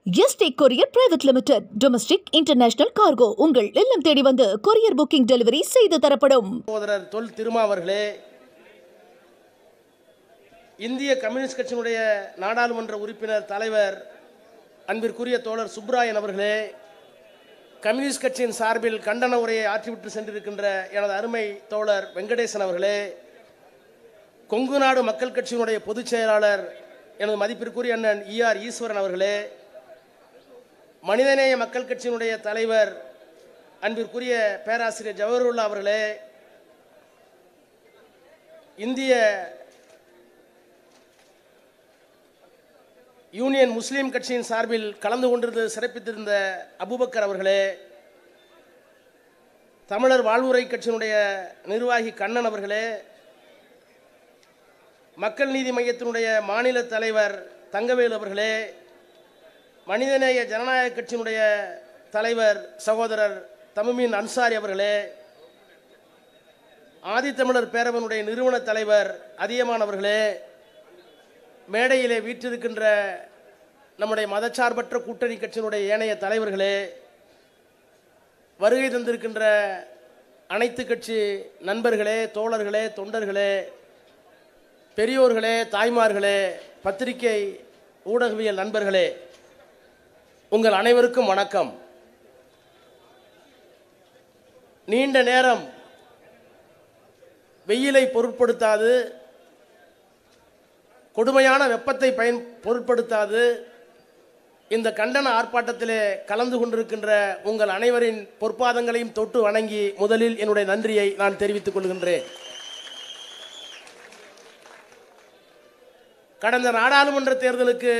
Yesterday courier private limited domestic international cargo உங்கள் இல்லம் தேடி வந்து கொரியர் புக்கிங் டெலிவரி செய்து தரப்படும். சகோதரர் தொல் திருமாவர்களே, இந்திய கம்யூனிஸ்ட் கட்சியினுடைய நாடாளுமன்ற உறுப்பினர் தலைவர் அன்பிற்குரிய தோழர் சுப்ராயன் அவர்களே, கம்யூனிஸ்ட் கட்சியின் சார்பில் கண்டன உரையை ஆற்றிவிட்டு சென்றிருக்கின்ற எனது அருமை தோழர் வெங்கடேசன் அவர்களே, கொங்கு நாடு மக்கள் கட்சியினுடைய பொதுச் செயலாளர் எனது மதிப்பிற்குரிய அண்ணன் ER ஈஸ்வரன் அவர்களே, மனிதநேய மக்கள் கட்சியினுடைய தலைவர் அன்பிற்குரிய பேராசிரியர் ஜவஹருல்லா அவர்களே, இந்திய யூனியன் முஸ்லீம் கட்சியின் சார்பில் கலந்து கொண்டிருந்து சிறப்பித்திருந்த அபூபக்கர் அவர்களே, தமிழர் வாழ்வுரை கட்சியினுடைய நிர்வாகி கண்ணன் அவர்களே, மக்கள் நீதி மையத்தினுடைய மாநில தலைவர் தங்கவேலு அவர்களே, மனிதநேய ஜனநாயக கட்சியினுடைய தலைவர் சகோதரர் தமுமீன் அன்சாரி அவர்களே, ஆதித்தமிழர் பேரவனுடைய நிறுவன தலைவர் அதியமான் அவர்களே, மேடையிலே வீற்றிருக்கின்ற நம்முடைய மதச்சார்பற்ற கூட்டணி கட்சியினுடைய ஏனைய தலைவர்களே, வருகை தந்திருக்கின்ற அனைத்து கட்சி நண்பர்களே, தோழர்களே, தொண்டர்களே, பெரியோர்களே, தாய்மார்களே, பத்திரிகை ஊடகவியல் நண்பர்களே, உங்கள் அனைவருக்கும் வணக்கம். நீண்ட நேரம் வெயிலை பொருட்படுத்தாது, கொடுமையான வெப்பத்தை பொருட்படுத்தாது இந்த கண்டன ஆர்ப்பாட்டத்திலே கலந்து கொண்டிருக்கின்ற உங்கள் அனைவரின் பொற்பாதங்களையும் தொட்டு வணங்கி முதலில் என்னுடைய நன்றியை நான் தெரிவித்துக் கொள்கின்றேன். கடந்த நாடாளுமன்ற தேர்தலுக்கு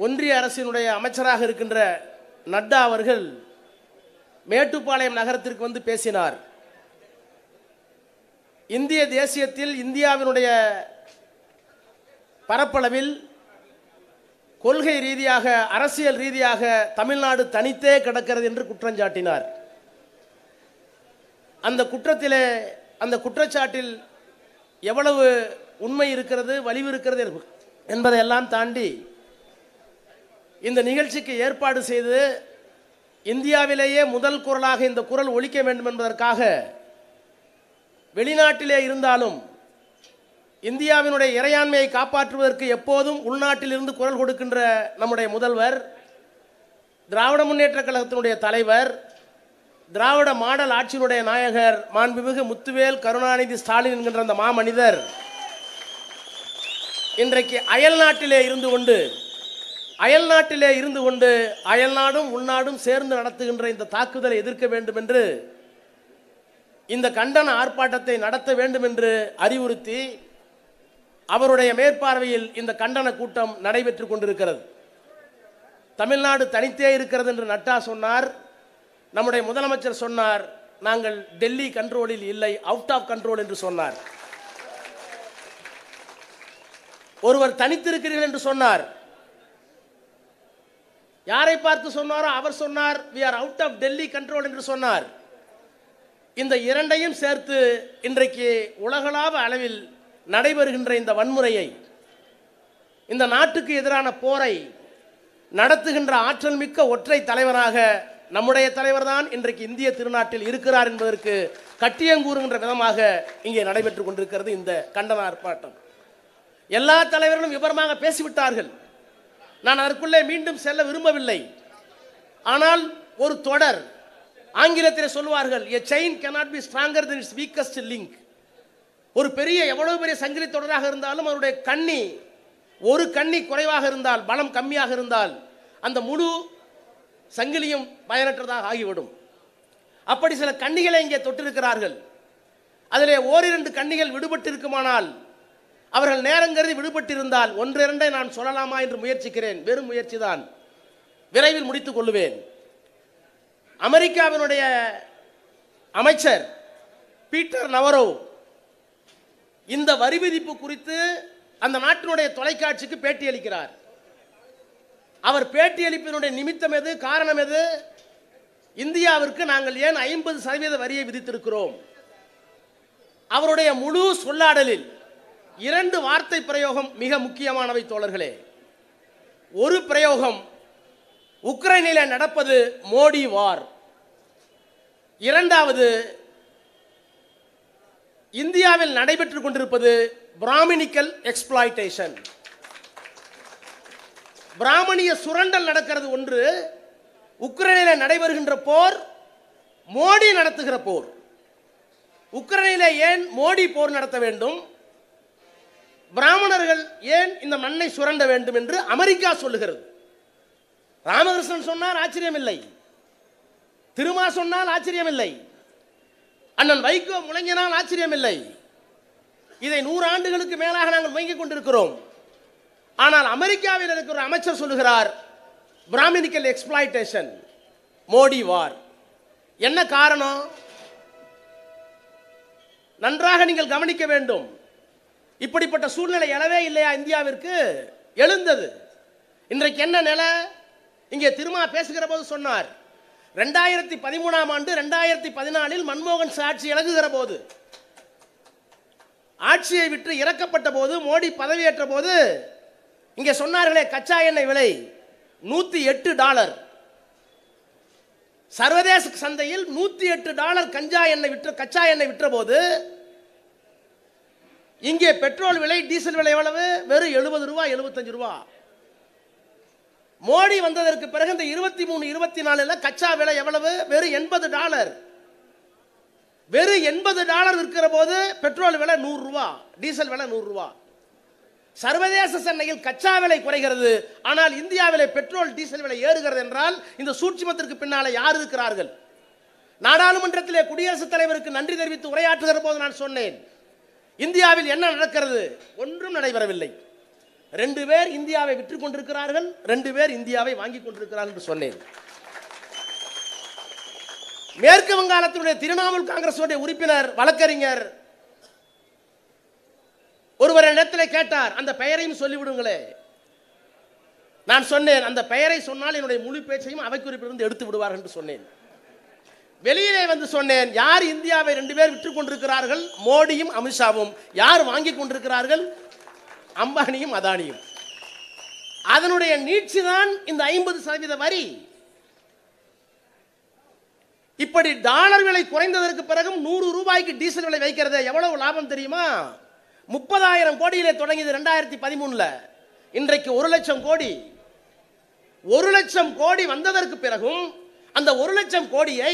ஒன்றிய அரசினுடைய அமைச்சராக இருக்கின்ற நட்டா அவர்கள் மேட்டுப்பாளையம் நகரத்திற்கு வந்து பேசினார். இந்திய தேசியத்தில் இந்தியாவினுடைய பரப்பளவில் கொள்கை ரீதியாக, அரசியல் ரீதியாக தமிழ்நாடு தனித்தே கிடக்கிறது என்று குற்றஞ்சாட்டினார். அந்த குற்றச்சாட்டில் எவ்வளவு உண்மை இருக்கிறது, வலிவு இருக்கிறது என்பதையெல்லாம் தாண்டி இந்த நிகழ்ச்சிக்கு ஏற்பாடு செய்து இந்தியாவிலேயே முதல் குரலாக இந்த குரல் ஒலிக்க வேண்டும் என்பதற்காக வெளிநாட்டிலே இருந்தாலும் இந்தியாவினுடைய இறையாண்மையை காப்பாற்றுவதற்கு எப்போதும் உள்நாட்டில் இருந்து குரல் கொடுக்கின்ற நம்முடைய முதல்வர், திராவிட முன்னேற்ற கழகத்தினுடைய தலைவர், திராவிட மாடல் ஆட்சியினுடைய நாயகர் மாண்புமிகு முத்துவேல் கருணாநிதி ஸ்டாலின் என்கின்ற அந்த மாமனிதர் இன்றைக்கு அயல்நாட்டிலே இருந்து கொண்டு அயல்நாடும் உள்நாடும் சேர்ந்து நடத்துகின்ற இந்த தாக்குதலை எதிர்க்க வேண்டும் என்று, இந்த கண்டன ஆர்ப்பாட்டத்தை நடத்த வேண்டும் என்று அறிவுறுத்தி அவருடைய மேற்பார்வையில் இந்த கண்டன கூட்டம் நடைபெற்றுக் கொண்டிருக்கிறது. தமிழ்நாடு தனித்தே இருக்கிறது என்று நட்டா சொன்னார். நம்முடைய முதலமைச்சர் சொன்னார், நாங்கள் டெல்லி கண்ட்ரோலில் இல்லை, அவுட் ஆஃப் கண்ட்ரோல் என்று சொன்னார். ஒருவர் தனித்திருக்கிறீர்கள் என்று சொன்னார். யாரை பார்த்து சொன்னாரோ அவர் சொன்னார், we are out of Delhi control என்று சொன்னார். இந்த இரண்டையும் சேர்த்து இன்றைக்கு உலகளாவ அளவில் நடைபெறுகின்ற இந்த வன்முறையை, இந்த நாட்டுக்கு எதிரான போரை நடத்துகின்ற ஆற்றல் மிக்க ஒற்றை தலைவராக நம்முடைய தலைவர் தான் இன்றைக்கு இந்திய திருநாட்டில் இருக்கிறார் என்பதற்கு கட்டியங்கூறுகின்ற விதமாக இங்கே நடைபெற்றுக் கொண்டிருக்கிறது இந்த கண்டன ஆர்ப்பாட்டம். எல்லா தலைவர்களும் விவரமாக பேசிவிட்டார்கள். நான் அதற்குள்ளே மீண்டும் செல்ல விரும்பவில்லை. ஆனால் ஒரு தொடர், ஆங்கிலத்தில் சொல்வார்கள், a chain cannot be stronger than its weakest link. ஒரு எவ்வளவு பெரிய சங்கிலி தொடராக இருந்தாலும் அவருடைய ஒரு கண்ணி குறைவாக இருந்தால், பலம் கம்மியாக இருந்தால் அந்த முழு சங்கிலியும் பயனற்றதாக ஆகிவிடும். அப்படி சில கண்ணிகளை இங்கே தொட்டிருக்கிறார்கள். அதிலே ஓரிரண்டு கண்ணிகள் விடுபட்டு இருக்குமானால், அவர்கள் நேரங்கருதி விடுபட்டிருந்தால் ஒன்று இரண்டை நான் சொல்லலாமா என்று முயற்சிக்கிறேன். வெறும் முயற்சி தான், விரைவில் முடித்துக் கொள்ளுவேன். அமெரிக்காவினுடைய அமைச்சர் பீட்டர் நவரோ இந்த வரி விதிப்பு குறித்து அந்த நாட்டினுடைய தொலைக்காட்சிக்கு பேட்டி அளிக்கிறார். அவர் பேட்டியளிப்பினுடைய நிமித்தம் எது, காரணம் எது? இந்தியாவிற்கு நாங்கள் ஏன் 50% வரியை விதித்திருக்கிறோம்? அவருடைய முழு சொல்லாடலில் இரண்டு வார்த்தை பிரயோகம் மிக முக்கியமானவை தோழர்களே. ஒரு பிரயோகம், உக்ரைனில் நடப்பது மோடி வார். இரண்டாவது, இந்தியாவில் நடைபெற்றுக் கொண்டிருப்பது பிராமணிக்கல் எக்ஸ்பிளாய்டேஷன். பிராமணிய சுரண்டல் நடக்கிறது ஒன்று, உக்ரைனில் நடைபெறுகின்ற போர் மோடி நடத்துகிற போர். உக்ரைனிலே ஏன் மோடி போர் நடத்த வேண்டும், பிராமணர்கள் ஏன் இந்த மண்ணை சுரண்ட வேண்டும் என்று அமெரிக்கா சொல்லுகிறது. ராமகிருஷ்ணன் சொன்னார் ஆச்சரியமில்லை, திருமா சொன்னால் ஆச்சரியமில்லை, அண்ணன் வைகோ முழங்கினால் ஆச்சரியமில்லை. இதை 100 ஆண்டுகளுக்கு மேலாக நாங்கள் முயங்கிக் கொண்டிருக்கிறோம். ஆனால் அமெரிக்காவில் இருக்கிற அமைச்சர் சொல்லுகிறார் பிராமணிக்கல் எக்ஸ்பிளாய்டேஷன், மோடி வார். என்ன காரணம்? நன்றாக நீங்கள் கவனிக்க வேண்டும். இப்படிப்பட்ட சூழ்நிலை எழவே இல்லையா இந்தியாவிற்கு? எழுந்தது. இன்றைக்கு என்ன நிலை? இங்கே திருமா பேசுகிற போது சொன்னார், 2013ஆம் ஆண்டு 2014இல் மன்மோகன் ஆட்சி இறங்குகிற போது, ஆட்சியை விட்டு இறக்கப்பட்ட போது, மோடி பதவியேற்ற போது இங்கே சொன்னார்களே, கச்சா எண்ணெய் விலை $108. சர்வதேச சந்தையில் $108 கச்சா எண்ணெய் விற்ற போது, இங்கே பெட்ரோல் விலை, டீசல் விலை எவ்வளவு? வெறும் ₹70, ₹75. மோடி வந்ததற்கு பிறகு இந்த 23-24 கச்சா விலை எவ்வளவு? வெறும் $80. வெறும் $80 இருக்கிற போது பெட்ரோல் விலை ₹100, டீசல் விலை ₹100. சர்வதேச சந்தையில் கச்சா விலை குறைகிறது, ஆனால் இந்தியாவிலே பெட்ரோல் டீசல் விலை ஏறுகிறது என்றால் இந்த சூட்சுமத்திற்கு பின்னாலே யார் இருக்கிறார்கள்? நாடாளுமன்றத்திலே குடியரசுத் தலைவருக்கு நன்றி தெரிவித்து உரையாற்றுகிற போது நான் சொன்னேன், இந்தியாவில் என்ன நடக்கிறது? ஒன்றும் நடைபெறவில்லை. 2 பேர் இந்தியாவை விற்றுக் கொண்டிருக்கிறார்கள், 2 பேர் இந்தியாவை வாங்கிக் கொண்டிருக்கிறார்கள் என்று சொன்னேன். மேற்கு வங்காளத்தினுடைய திரிணாமுல் காங்கிரஸ் உறுப்பினர் வழக்கறிஞர் ஒருவர் இடத்தில் கேட்டார், அந்த பெயரையும் சொல்லிவிடுங்களே. நான் சொன்னேன், அந்த பெயரை சொன்னால் என்னுடைய முழு பேச்சையும் அவைக்குறிப்பிலிருந்து எடுத்து விடுவார்கள் என்று சொன்னேன். வெளியிலே வந்து சொன்னேன், யார் இந்தியாவை 2 பேர் விற்றுக் கொண்டிருக்கிறார்கள்? மோடியும் அமித்ஷாவும். யார் வாங்கிக் கொண்டிருக்கிறார்கள்? அம்பானியும் அதானியும். அதனுடைய நீட்சி தான் இந்த 50% வரி. இப்படி டாலர் விலை குறைந்ததற்கு பிறகும் ₹100 டீசல் விலை வைக்கிறது எவ்வளவு லாபம் தெரியுமா? 30,000 கோடியிலே தொடங்கியது 2013. இன்றைக்கு 1 லட்சம் கோடி. 1 லட்சம் கோடி வந்ததற்கு பிறகும் அந்த 1 லட்சம் கோடியை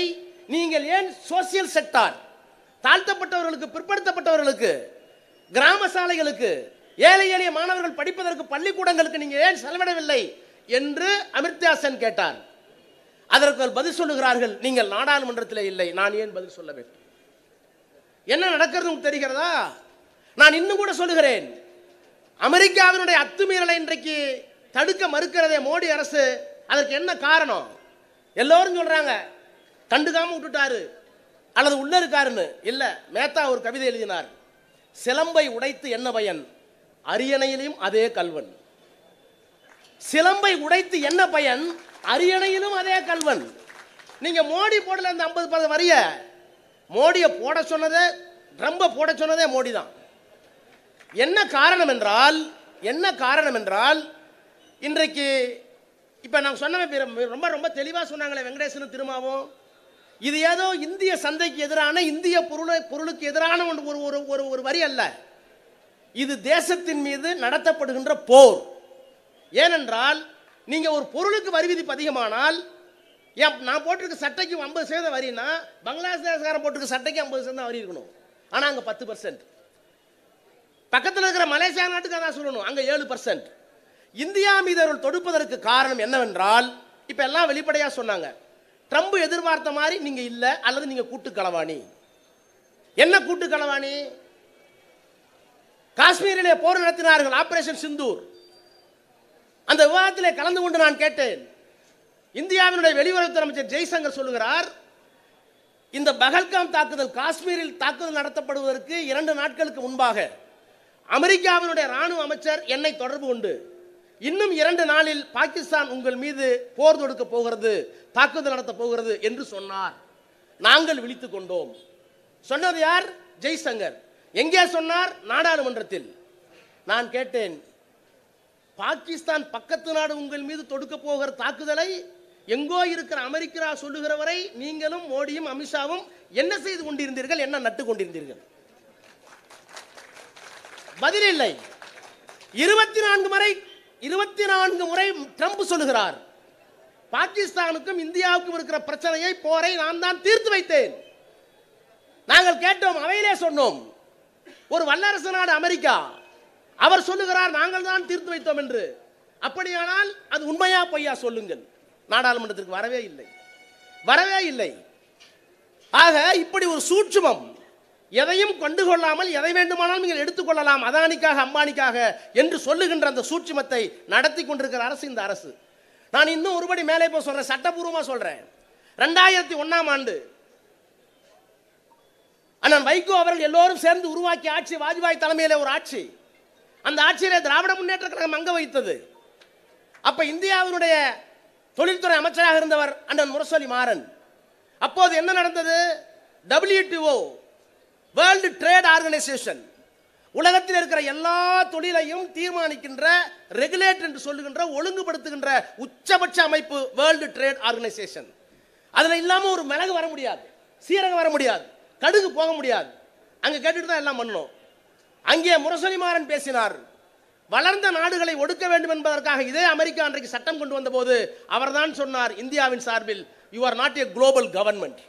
நீங்கள் ஏன் சோசியல் செக்டார், தாழ்த்தப்பட்டவர்களுக்கு, பிற்படுத்தப்பட்டவர்களுக்கு, கிராம சாலைகளுக்கு, ஏழை எளிய மாணவர்கள் படிப்பதற்கு பள்ளிக்கூடங்களுக்கு நீங்க ஏன் செலவிடவில்லை என்று அமித்ஷா சென் கேட்டார். அதற்கு பதில் சொல்லுகிறார்கள், நீங்கள் நாடாளுமன்றத்தில் இல்லை, நான் ஏன் பதில் சொல்ல வேண்டும்? என்ன நடக்கிறது தெரிகிறதா? நான் இன்னும் கூட சொல்லுகிறேன், அமெரிக்காவினுடைய அத்துமீறலை இன்றைக்கு தடுக்க மறுக்கிறதே மோடி அரசு. அதற்கு என்ன காரணம்? எல்லோரும் சொல்றாங்க கண்டுக்காம விட்டுட்டாரு அல்லது உள்ள இருக்காருன்னு. இல்ல, மேத்தா ஒரு கவிதை எழுதினார், சிலம்பை உடைத்து என்ன பயன், அரியணையிலும் அதே கல்வன். சிலம்பை உடைத்து என்ன பயன், அரியணையிலும் அதே கல்வன். நீங்க மோடி போடல அந்த 50% வரிய, மோடியை போட சொன்னதே, ட்ரம்ப போட சொன்னதே மோடி தான். என்ன காரணம் என்றால் இன்றைக்கு இப்ப நான் சொன்ன ரொம்ப ரொம்ப தெளிவாக சொன்னாங்களே வெங்கடேசனும் திருமாவும், இது ஏதோ இந்திய சந்தைக்கு எதிரான, இந்திய பொருளுக்கு எதிரான ஒரு வரி அல்ல. இது தேசத்தின் மீது நடத்தப்படுகின்ற போர். ஏனென்றால் நீங்க ஒரு பொருளுக்கு வரி விதிப்பு அதிகமானால், நான் போட்டிருக்க சட்டைக்கு 50% வரினா, பங்களாதேஷ்காரன் போட்டிருக்க சட்டைக்கு 50% வரி இருக்கணும். ஆனா அங்க 10%. பக்கத்தில் இருக்கிற மலேசியா நாட்டுக்கு அதான் சொல்லணும், அங்க 7%. இந்தியா மீது அவர்கள் தொடுப்பதற்கு காரணம் என்னவென்றால், இப்ப எல்லாம் வெளிப்படையா சொன்னாங்க, ட்ரம்ப் எதிர்பார்த்த மாதிரி நீங்க இல்ல, அல்லது நீங்க கூட்டு களவாணி. என்ன கூட்டு களவாணி? காஷ்மீரிலே போர் நடத்தினார்கள், ஆபரேஷன் சிந்தூர். அந்த விவாதத்திலே கலந்து கொண்டு நான் கேட்டேன், இந்தியாவினுடைய வெளியுறவுத்துறை அமைச்சர் ஜெய்சங்கர் சொல்லுகிறார், இந்த பகல்காம் தாக்குதல், காஷ்மீரில் தாக்குதல் நடத்தப்படுவதற்கு 2 நாட்களுக்கு முன்பாக அமெரிக்காவினுடைய ராணுவ அமைச்சர் என்னை தொடர்பு கொண்டு, இன்னும் 2 நாளில் பாகிஸ்தான் உங்கள் மீது போர் தொடுக்க போகிறது, தாக்குதல் நடத்த போகிறது என்று சொன்னார். நாங்கள் விழித்துக் கொண்டோம். சொன்னது யார்? ஜெய்சங்கர். எங்கே சொன்னார்? நாடாளுமன்றத்தில். நான் கேட்டேன், பாகிஸ்தான் பக்கத்து நாடு உங்கள் மீது தொடுக்க போகிற தாக்குதலை எங்கோ இருக்கிற அமெரிக்கா சொல்லுகிறவரை நீங்களும் மோடியும் அமித்ஷாவும் என்ன செய்து கொண்டிருந்தீர்கள், என்ன நட்டு கொண்டிருந்தீர்கள்? பதில் இல்லை. 24 முறை ட்ரம்ப் சொல்லுகிறார், பாகிஸ்தானுக்கும் இந்தியாவுக்கும் இருக்கிற பிரச்சனையை, போரை நான் தான் தீர்த்து வைத்தேன். நாங்கள் கேட்டோம், அவையிலே சொன்னோம். ஒரு வல்லரசு நாடு அமெரிக்கா, அவர் சொல்லுகிறார் நாங்கள் தான் தீர்த்து வைத்தோம் என்று. அப்படியானால் அது உண்மையா பொய்யா சொல்லுங்கள். நாடாளுமன்றத்திற்கு வரவே இல்லை, வரவே இல்லை. ஆக இப்படி ஒரு சூட்சுமம், எதையும் கண்டுகொள்ளாமல் எதை வேண்டுமானாலும் நீங்கள் எடுத்துக்கொள்ளலாம், அதானிக்காக அம்பானிக்காக என்று சொல்லுகின்ற அந்த சூட்சுமத்தை நடத்தி கொண்டிருக்கிற அரசு இந்த அரசு. நான் இன்னும் ஒருபடி மேலே போய் சொல்றேன், சட்டபூர்வமாக சொல்றேன். 2001ஆம் ஆண்டு அண்ணன் வைகோ அவர்கள் எல்லோரும் சேர்ந்து உருவாக்கிய ஆட்சி, வாஜ்பாய் தலைமையிலே ஒரு ஆட்சி. அந்த ஆட்சியிலே திராவிட முன்னேற்ற கழகம் அங்க வைத்தது. அப்ப இந்தியாவினுடைய தொழில்துறை அமைச்சராக இருந்தவர் அண்ணன் முரசொலி மாறன். அப்போது என்ன நடந்தது? WTO, வேர்ல்டு ட்ரேட் ஆர்கனைசேஷன், உலகத்தில் இருக்கிற எல்லா தொழிலையும் தீர்மானிக்கின்ற, ரெகுலேட் என்று சொல்லுகின்ற, ஒழுங்குபடுத்துகின்ற உச்சபட்ச அமைப்பு வேர்ல்டு ட்ரேட் ஆர்கனைசேஷன். அதுல இல்லாம ஒரு மிளகு வர முடியாது, சீரகம் வர முடியாது, கடுகு போக முடியாது. அங்க கேட்டுட்டு தான் எல்லாம் பண்ணணும். அங்கே முரசொலி மாறன் பேசினார். வளர்ந்த நாடுகளை ஒடுக்க வேண்டும் என்பதற்காக இதே அமெரிக்கா அன்றைக்கு சட்டம் கொண்டு வந்த போது அவர்தான் சொன்னார் இந்தியாவின் சார்பில், you are not a global government.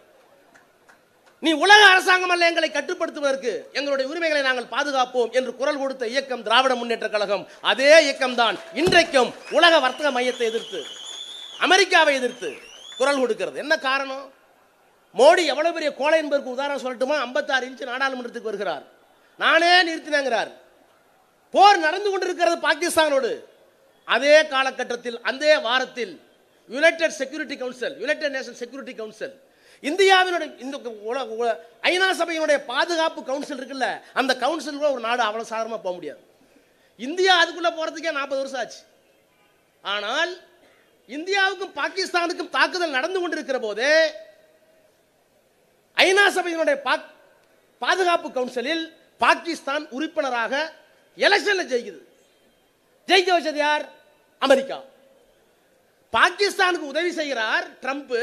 நீ உலக அரசாங்கம் அல்ல, எங்களை கட்டுப்படுத்துவதற்கு எங்களுடைய உரிமைகளை நாங்கள் பாதுகாப்போம் என்று குரல் கொடுத்த இயக்கம் திராவிட முன்னேற்ற கழகம். அதே இயக்கம் தான் இன்றைக்கும் உலக வர்த்தக மையத்தை எதிர்த்து, அமெரிக்காவை எதிர்த்து குரல் கொடுக்கிறது. என்ன காரணம்? மோடி எவ்வளவு பெரிய கோலை என்பதற்கு உதாரணம் சொல்லட்டுமா? 56 இன்ச் நாடாளுமன்றத்துக்கு வருகிறார், நானே நிறுத்தினேங்கிறார். போர் நடந்து கொண்டிருக்கிறது பாகிஸ்தானோடு. அதே காலகட்டத்தில், அந்த வாரத்தில் United security council, United nation security council, இந்தியாவினுடைய இந்த ஐநா சபையினுடைய பாதுகாப்பு கவுன்சில் இருக்குல்ல, அந்த கவுன்சிலுக்குள்ள ஒரு நாடு அவ்வளவு சாதாரணமா போக முடியாது. இந்தியா அதுக்குள்ள போறதுக்கே 40 வருஷம் ஆச்சு. ஆனால் இந்தியாவுக்கும் பாகிஸ்தானுக்கும் தாக்குதல் நடந்து கொண்டிருக்கிற போது ஐநா சபையினுடைய பாதுகாப்பு கவுன்சிலில் பாகிஸ்தான் உறுப்பினராக எலெக்ஷன்ல ஜெயிக்குது. ஜெயிக்க வச்சது யார்? அமெரிக்கா. பாகிஸ்தானுக்கு உதவி செய்கிறார் ட்ரம்ப்.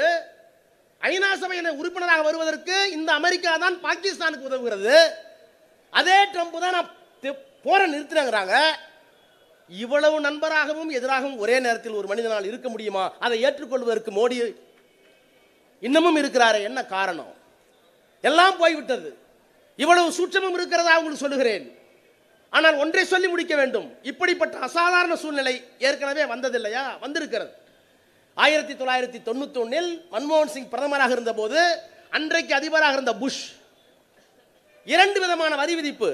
ஐநா சபையின் உறுப்பினராக வருவதற்கு இந்த அமெரிக்கா தான் பாகிஸ்தானுக்கு உதவுகிறது. அதே ட்ரம்ப் தான் போரை நிறுத்தினாங்க. இவ்வளவு நண்பராகவும் எதிராகவும் ஒரே நேரத்தில் ஒரு மனிதனால் இருக்க முடியுமா? அதை ஏற்றுக்கொள்வதற்கு மோடி இன்னமும் இருக்கிறாரு. என்ன காரணம்? எல்லாம் போய்விட்டது. இவ்வளவு சூட்சமும் இருக்கிறதா உங்களுக்கு சொல்லுகிறேன். ஆனால் ஒன்றை சொல்லி முடிக்க வேண்டும். இப்படிப்பட்ட அசாதாரண சூழ்நிலை ஏற்கனவே வந்ததில்லையா? வந்திருக்கிறது. 1991 மன்மோகன் சிங் பிரதமராக இருந்த போது அன்றைக்கு அதிபராக இருந்த புஷ் 2 விதமான வரி விதிப்பு,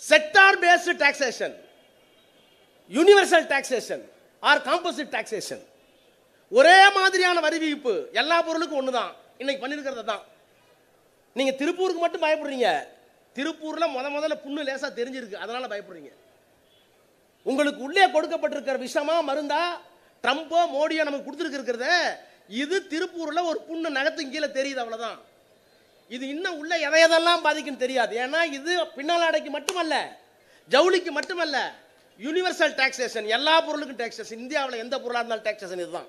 sector based taxation, universal taxation or composite taxation. ஒரே மாதிரியான வரி விதிப்பு எல்லா பொருளுக்கும் ஒண்ணுதான். இன்னைக்கு பண்ணிருக்கிறது தான். நீங்க திருப்பூருக்கு மட்டும் பயப்படுறீங்க. திருப்பூர்ல முதல்ல புண்ணு லேசா தெரிஞ்சிருக்கு, அதனால பயப்படுறீங்க. உங்களுக்கு உள்ளே கொடுக்கப்பட்டிருக்கிற விஷமா மருந்தா ட்ரம்போ மோடியோ நமக்கு கொடுத்துருக்கிறத, இது திருப்பூர்ல ஒரு புண்ணு நகத்துக்கு கீழே தெரியுது, அவ்வளவுதான். இது இன்னும் உள்ள எதையெல்லாம் பாதிக்கும் தெரியாது. ஏன்னா இது பின்னாலாடைக்கு மட்டுமல்ல, ஜவுளிக்கு மட்டுமல்ல, யூனிவர்சல் டாக்ஸேஷன், எல்லா பொருளுக்கும் டாக்ஸேஷன். இந்தியாவில் எந்த பொருளாக இருந்தாலும் டாக்ஸேஷன் இதுதான்.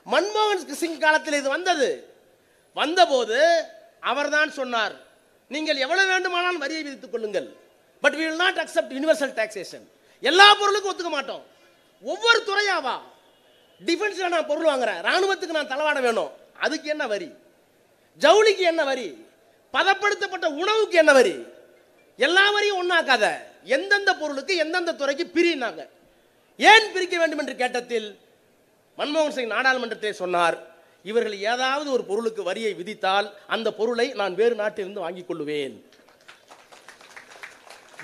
மன்மோகன் சிங் காலத்தில் இது வந்தது. வந்தபோது அவர்தான் சொன்னார், நீங்கள் எவ்வளவு வேண்டுமானாலும் வரியை விதித்துக் கொள்ளுங்கள், but we will not accept universal taxation. எல்லா பொருளுக்கும் ஒத்துக்க மாட்டோம். ஒவ்வொரு துறையாவா, டிஃபென்ஸ்ல நான் பொருள் வாங்குறேன், ராணுவத்துக்கு நான் தளவாட வேணும், அதுக்கு என்ன வரி? ஜவுளிக்கு என்ன வரி? பதப்படுத்தப்பட்ட உணவுக்கு என்ன வரி? எல்லா வரியும் ஒன்னாக்காத, எந்தெந்த பொருளுக்கு எந்தெந்த துறைக்கு பிரினாங்க. ஏன் பிரிக்க வேண்டும் என்று கேட்டதில் மன்மோகன் சிங் நாடாளுமன்றத்தை சொன்னார், இவர்கள் ஏதாவது ஒரு பொருளுக்கு வரியை விதித்தால் அந்த பொருளை நான் வேறு நாட்டிலிருந்து வாங்கிக் கொள்ளுவேன்.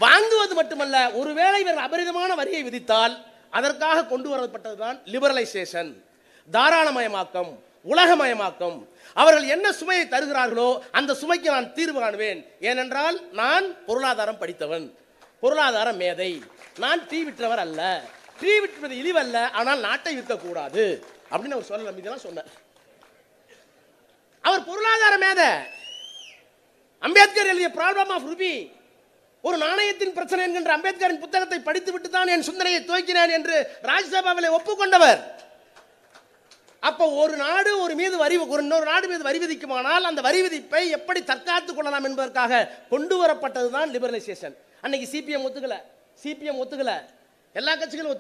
வாங்குவது மட்டுமல்ல, ஒருவேளை இவர்கள் அபரிதமான வரியை விதித்தால் அதற்காக கொண்டு வரப்பட்டதுதான் லிபரலைசேஷன், தாராளமயமாக்கம், உலகமயமாக்கம். அவர்கள் என்ன சுமையை தருகிறார்களோ அந்த சுமைக்கு நான் தீர்வு காணுவேன். ஏனென்றால் நான் பொருளாதாரம் படித்தவன், பொருளாதார மேதை. நான் டீ விற்றவர் அல்ல, டீ விற்றது இழிவல்ல, ஆனால் நாட்டை விற்கக்கூடாது அப்படின்னு அவர் சொல்ல நம்பிதான் சொன்னார். அவர் பொருளாதார மேதை. அம்பேத்கர் எழுதிய ப்ராப்ளம் ஆஃப் ரூபி ஒரு நாணயத்தின் பிரச்சனை என்கின்ற அம்பேத்கரின் புத்தகத்தை படித்துவிட்டு தான் என் சிந்தனையை துவக்கினேன் என்று ராஜ்யசபாவில் ஒப்புக்கொண்டவர். அப்போ ஒரு நாடு இன்னொரு நாடு மீது வரி விதிக்குமானால் அந்த வரி விதிப்பை எப்படி தற்காத்துக் கொள்ளலாம் என்பதற்காக கொண்டு வரப்பட்டதுதான் லிபரலைசேஷன். அன்னைக்கு சிபிஎம் ஒத்துக்கல, எல்லா கட்சிகளும்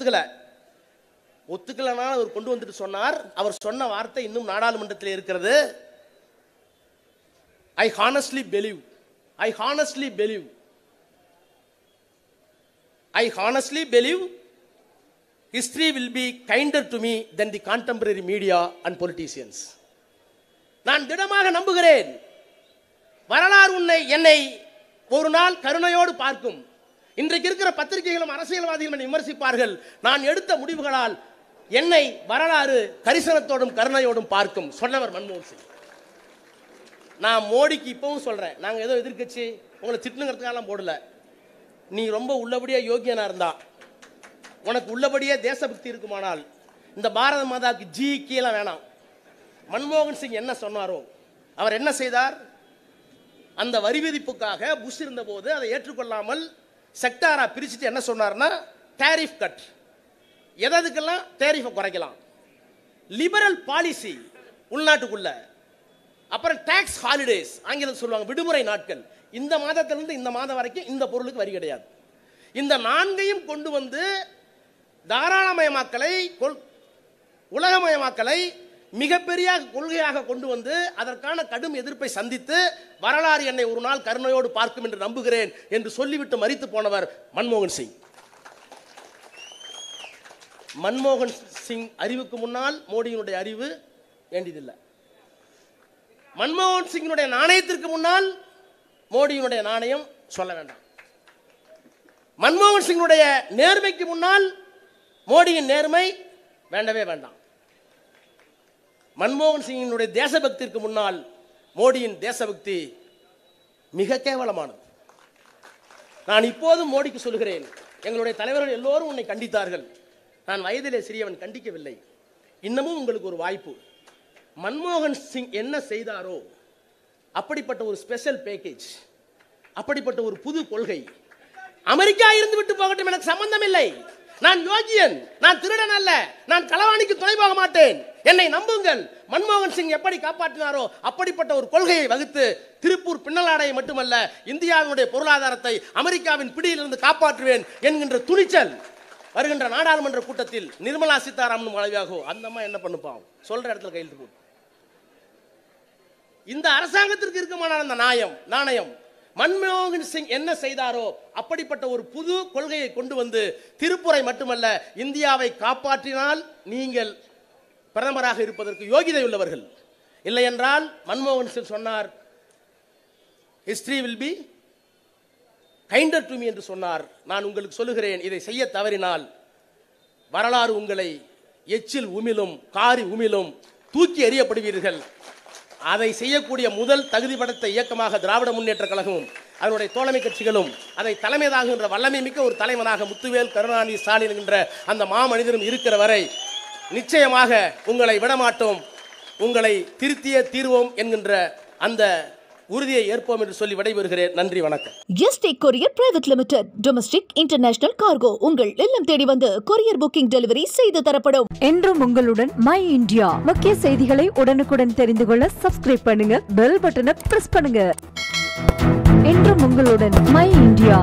ஒத்துக்கலனா அவர் கொண்டு வந்துட்டு சொன்னார். அவர் சொன்ன வார்த்தை இன்னும் நாடாளுமன்றத்தில் இருக்கிறது. I honestly believe history will be kinder to me than the contemporary media and politicians. நான் திடமாக நம்புகிறேன், வரலாறு என்னை ஒரு நாள் கருணையோடு பார்க்கும். இன்றைக்கு இருக்கிற பத்திரிகைகளும் அரசியல்வாதிகளும் விமர்சிப்பார்கள். நான் எடுத்த முடிவுகளால் என்னை வரலாறு கரிசனத்தோடும் கருணையோடும் பார்க்கும் சொன்னவர் மன்மோகன் சிங். நான் மோடிக்கு இப்பவும் சொல்றேன், நாங்கள் ஏதோ எதிர்க்கட்சி உங்களை திட்டுங்கிறதுக்காலாம் போடல. நீ ரொம்ப உள்ளபடியா யோகியனா இருந்தா, உனக்கு உள்ளபடியே தேசபக்தி இருக்குமானால் இந்த பாரத மாதாக்கு ஜி கீழே வேணாம். மன்மோகன் சிங் என்ன சொன்னாரோ அவர் என்ன செய்தார்? அந்த வரி விதிப்புக்காக புஷ் இருந்த போது அதை ஏற்றுக்கொள்ளாமல் செக்டாரா பிரிச்சுட்டு என்ன சொன்னார்னா, டேரிஃப் கட், எதுக்கெல்லாம் டேரிஃபை குறைக்கலாம், லிபரல் பாலிசி உள்நாட்டுக்குள்ள, அப்புறம் டாக்ஸ் ஹாலிடேஸ், ஆங்கிலத்தில் சொல்லுவாங்க விடுமுறை நாட்கள், இந்த மாதத்திலிருந்து இந்த மாதம் வரைக்கும் இந்த பொருளுக்கு வரி கிடையாது. இந்த நான்கையும் கொண்டு வந்து தாராளமயமாக்கலை, உலகமயமாக்கலை மிகப்பெரிய கொள்கையாக கொண்டு வந்து அதற்கான கடும் எதிர்ப்பை சந்தித்து வரலாறு என்னை ஒரு நாள் கருணையோடு பார்க்கும் என்று நம்புகிறேன் என்று சொல்லிவிட்டு மரித்து போனவர் மன்மோகன் சிங். மன்மோகன் சிங் அறிவுக்கு முன்னால் மோடியினுடைய அறிவு வேண்டியதில்லை. மன்மோகன் சிங்கினுடைய நாணயத்திற்கு முன்னால் மோடியினுடைய நாணயம் சொல்ல வேண்டாம். மன்மோகன் சிங்கினுடைய நேர்மைக்கு முன்னால் மோடியின் நேர்மை வேண்டவே வேண்டாம். மன்மோகன் சிங்கினுடைய தேசபக்திக்கு முன்னால் மோடியின் தேசபக்தி மிக கேவலமானது. நான் இப்போதும் மோடிக்கு சொல்கிறேன், எங்களுடைய தலைவர்கள் எல்லோரும் உன்னை கண்டித்தார்கள், நான் வயதிலே சிறியவன், கண்டிக்கவில்லை. இன்னமும் உங்களுக்கு ஒரு வாய்ப்பு. மன்மோகன் சிங் என்ன செய்தாரோ அப்படிப்பட்ட ஒரு ஸ்பெஷல் பேக்கேஜ், அப்படிப்பட்ட ஒரு புது கொள்கை அமெரிக்கா இருந்து விட்டு போகட்டும், எனக்கு சம்பந்தம் இல்லை. நான் யோகியன், நான் திருடன் அல்ல, நான் களவாணிக்கு துணை போக மாட்டேன், என்னை நம்புங்கள். மன்மோகன் சிங் எப்படி காப்பாற்றினாரோ அப்படிப்பட்ட ஒரு கொள்கையை வகுத்து திருப்பூர் பின்னலாடையை மட்டுமல்ல இந்தியாவினுடைய பொருளாதாரத்தை அமெரிக்காவின் பிடியிலிருந்து காப்பாற்றுவேன் என்கின்ற துணிச்சல் வருகின்ற நாடாளுமன்ற கூட்டத்தில் நிர்மலா சீதாராமன் மனைவியாகோ அந்த அம்மா என்ன பண்ணுப்பான் சொல்ற இடத்துல கையெழுத்து போட்டு. இந்த அரசாங்கத்திற்கு இருக்குமான அந்த நாணயம் மன்மோகன் சிங் என்ன செய்தாரோ அப்படிப்பட்ட ஒரு புது கொள்கையை கொண்டு வந்து திருப்பூரை மட்டுமல்ல இந்தியாவை காப்பாற்றினால் நீங்கள் பிரதமராக இருப்பதற்கு யோகிதை உள்ளவர்கள். இல்லை என்றால் மன்மோகன் சிங் சொன்னார், history will be kinder to me என்று சொன்னார். நான் உங்களுக்கு சொல்லுகிறேன், இதை செய்ய தவறினால் வரலாறு உங்களை எச்சில் உமிழும், காரி உமிழும், தூக்கி எறியப்படுவீர்கள். அதை செய்யக்கூடிய முதல் தகுதி படைத்த இயக்கமாக திராவிட முன்னேற்ற கழகமும் அதனுடைய தோழமை கட்சிகளும் அதை தலைமை தாங்குகின்ற வல்லமை மிக்க ஒரு தலைவனாக முத்துவேல் கருணாநிதி ஸ்டாலின் என்கின்ற அந்த மாமனிதரும் இருக்கிற வரை நிச்சயமாக உங்களை விடமாட்டோம், உங்களை திருத்திய தீர்வோம் என்கின்ற அந்த உறுதியை ஏற்போம் என்று சொல்லி விடைபெறுகிறேன். நன்றி, வணக்கம். Yesterday courier private limited, domestic international cargo உங்கள் இல்லம் தேடி வந்து கொரியர் புக்கிங் டெலிவரி செய்து தரப்படும். என்றும் உங்களுடன் மை இந்தியா. முக்கிய செய்திகளை உடனுக்குடன் தெரிந்து கொள்ள சப்ஸ்கிரைப் பண்ணுங்க, பெல் பட்டனை பிரஸ் பண்ணுங்க. என்றும் உங்களுடன் மை இந்தியா.